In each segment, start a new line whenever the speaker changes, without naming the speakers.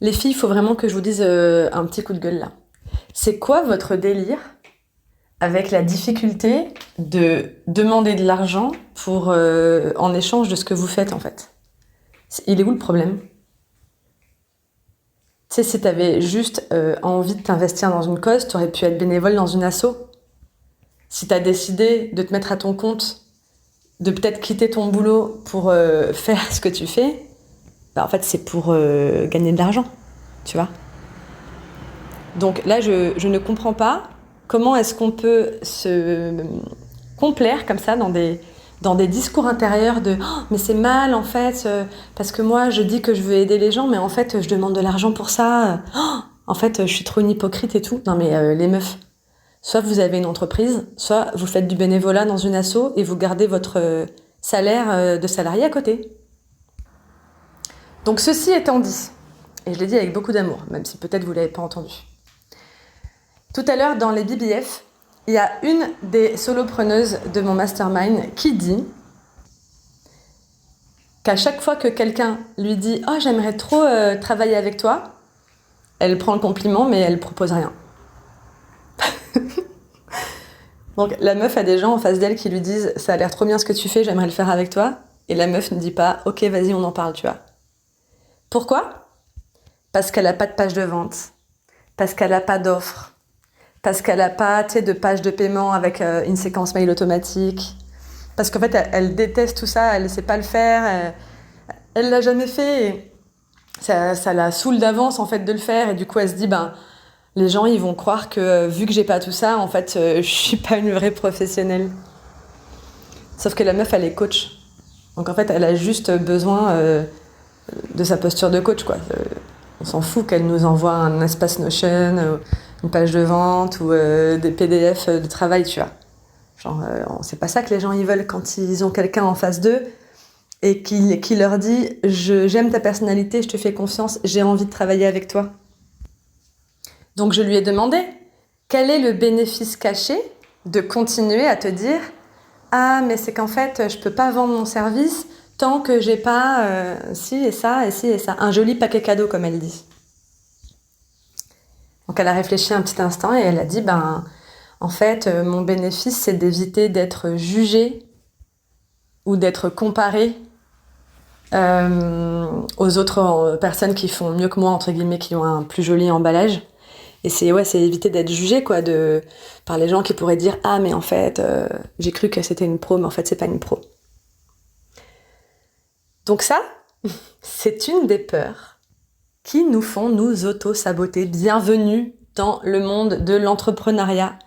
Les filles, il faut vraiment que je vous dise un petit coup de gueule là. C'est quoi votre délire avec la difficulté de demander de l'argent pour en échange de ce que vous faites en fait? Il est où le problème? Tu sais, si t'avais juste envie de t'investir dans une cause, t'aurais pu être bénévole dans une asso. Si t'as décidé de te mettre à ton compte, de peut-être quitter ton boulot pour faire ce que tu fais, bah en fait c'est pour gagner de l'argent, tu vois. Donc là, je ne comprends pas comment est-ce qu'on peut se complaire comme ça dans des discours intérieurs de oh, mais c'est mal en fait, parce que moi je dis que je veux aider les gens, mais en fait je demande de l'argent pour ça. Oh, en fait, je suis trop une hypocrite et tout. Non mais les meufs, soit vous avez une entreprise, soit vous faites du bénévolat dans une asso et vous gardez votre salaire de salarié à côté. Donc ceci étant dit, et je l'ai dit avec beaucoup d'amour, même si peut-être vous l'avez pas entendu. Tout à l'heure, dans les BBF, il y a une des solopreneuses de mon mastermind qui dit qu'à chaque fois que quelqu'un lui dit « Oh, j'aimerais trop travailler avec toi », elle prend le compliment, mais elle propose rien. Donc la meuf a des gens en face d'elle qui lui disent « Ça a l'air trop bien ce que tu fais, j'aimerais le faire avec toi ». Et la meuf ne dit pas « Ok, vas-y, on en parle, tu vois ». Pourquoi ? Parce qu'elle n'a pas de page de vente, parce qu'elle n'a pas d'offre, parce qu'elle n'a pas de page de paiement avec une séquence mail automatique, parce qu'en fait elle déteste tout ça, elle ne sait pas le faire, elle l'a jamais fait, et ça la saoule d'avance en fait de le faire, et du coup elle se dit ben les gens ils vont croire que vu que j'ai pas tout ça, en fait je suis pas une vraie professionnelle. Sauf que la meuf elle est coach, donc en fait elle a juste besoin de sa posture de coach quoi. On s'en fout qu'elle nous envoie un espace Notion, une page de vente ou des PDF de travail, tu vois. Genre, c'est pas ça que les gens ils veulent quand ils ont quelqu'un en face d'eux et qui leur dit j'aime ta personnalité, je te fais confiance, j'ai envie de travailler avec toi. Donc je lui ai demandé quel est le bénéfice caché de continuer à te dire ah mais c'est qu'en fait je peux pas vendre mon service tant que j'ai pas ci et ça et ci et ça, un joli paquet cadeau comme elle dit. Donc elle a réfléchi un petit instant et elle a dit ben en fait mon bénéfice c'est d'éviter d'être jugée ou d'être comparée aux autres personnes qui font mieux que moi entre guillemets, qui ont un plus joli emballage. Et c'est éviter d'être jugée quoi par les gens qui pourraient dire ah mais en fait j'ai cru que c'était une pro mais en fait c'est pas une pro. Donc ça c'est une des peurs qui nous font nous auto-saboter. Bienvenue dans le monde de l'entrepreneuriat.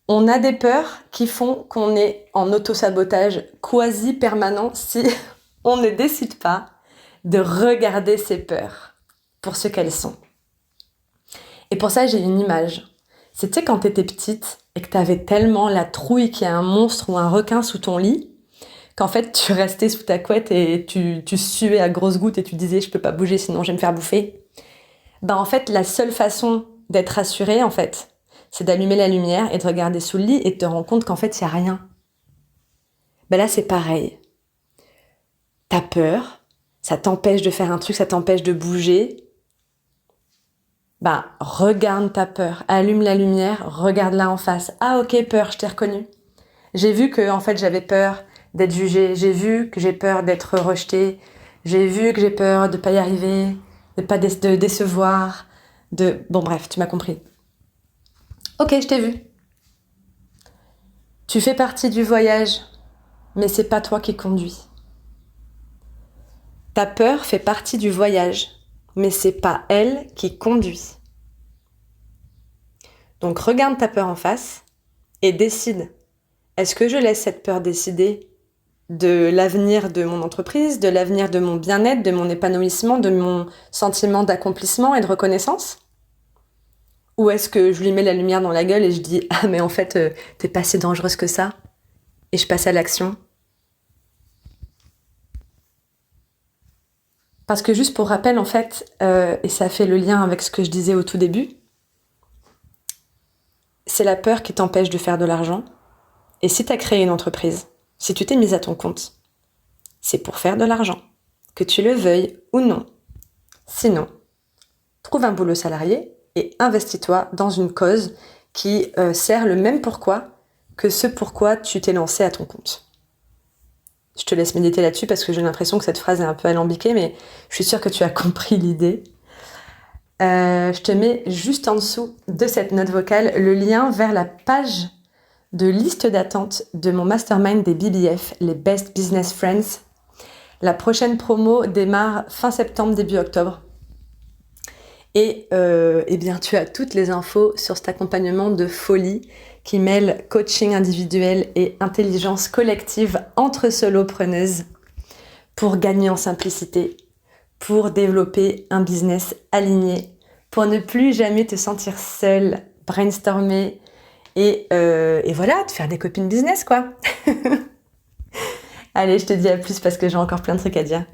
On a des peurs qui font qu'on est en auto-sabotage quasi permanent si on ne décide pas de regarder ces peurs pour ce qu'elles sont. Et pour ça, j'ai une image. C'était quand t'étais petite et que t'avais tellement la trouille qu'il y a un monstre ou un requin sous ton lit qu'en fait, tu restais sous ta couette et tu suais à grosses gouttes et tu disais « je peux pas bouger sinon je vais me faire bouffer ». Ben en fait, la seule façon d'être rassurée, en fait, c'est d'allumer la lumière et de regarder sous le lit et de te rendre compte qu'en fait, il n'y a rien. Ben là, c'est pareil. T'as peur, ça t'empêche de faire un truc, ça t'empêche de bouger. Ben, regarde ta peur, allume la lumière, regarde-la en face. Ah ok, peur, je t'ai reconnue. J'ai vu que en fait, j'avais peur d'être jugée, j'ai vu que j'ai peur d'être rejetée, j'ai vu que j'ai peur de pas y arriver, de pas de décevoir, Bon bref, tu m'as compris. Ok, je t'ai vu. Tu fais partie du voyage, mais c'est pas toi qui conduis. Ta peur fait partie du voyage, mais c'est pas elle qui conduit. Donc regarde ta peur en face et décide. Est-ce que je laisse cette peur décider de l'avenir de mon entreprise, de l'avenir de mon bien-être, de mon épanouissement, de mon sentiment d'accomplissement et de reconnaissance ? Ou est-ce que je lui mets la lumière dans la gueule et je dis « Ah mais en fait, t'es pas si dangereuse que ça » et je passe à l'action ? Parce que juste pour rappel, en fait, et ça fait le lien avec ce que je disais au tout début, c'est la peur qui t'empêche de faire de l'argent. Et si t'as créé une entreprise, si tu t'es mise à ton compte, c'est pour faire de l'argent, que tu le veuilles ou non. Sinon, trouve un boulot salarié et investis-toi dans une cause qui sert le même pourquoi que ce pourquoi tu t'es lancé à ton compte. Je te laisse méditer là-dessus parce que j'ai l'impression que cette phrase est un peu alambiquée, mais je suis sûre que tu as compris l'idée. Je te mets juste en dessous de cette note vocale le lien vers la page de liste d'attente de mon mastermind des BBF, les Best Business Friends. La prochaine promo démarre fin septembre, début octobre. Et eh bien, tu as toutes les infos sur cet accompagnement de folie qui mêle coaching individuel et intelligence collective entre solopreneuses pour gagner en simplicité, pour développer un business aligné, pour ne plus jamais te sentir seule, brainstormer et voilà, te faire des copines business, quoi. Allez, je te dis à plus parce que j'ai encore plein de trucs à dire.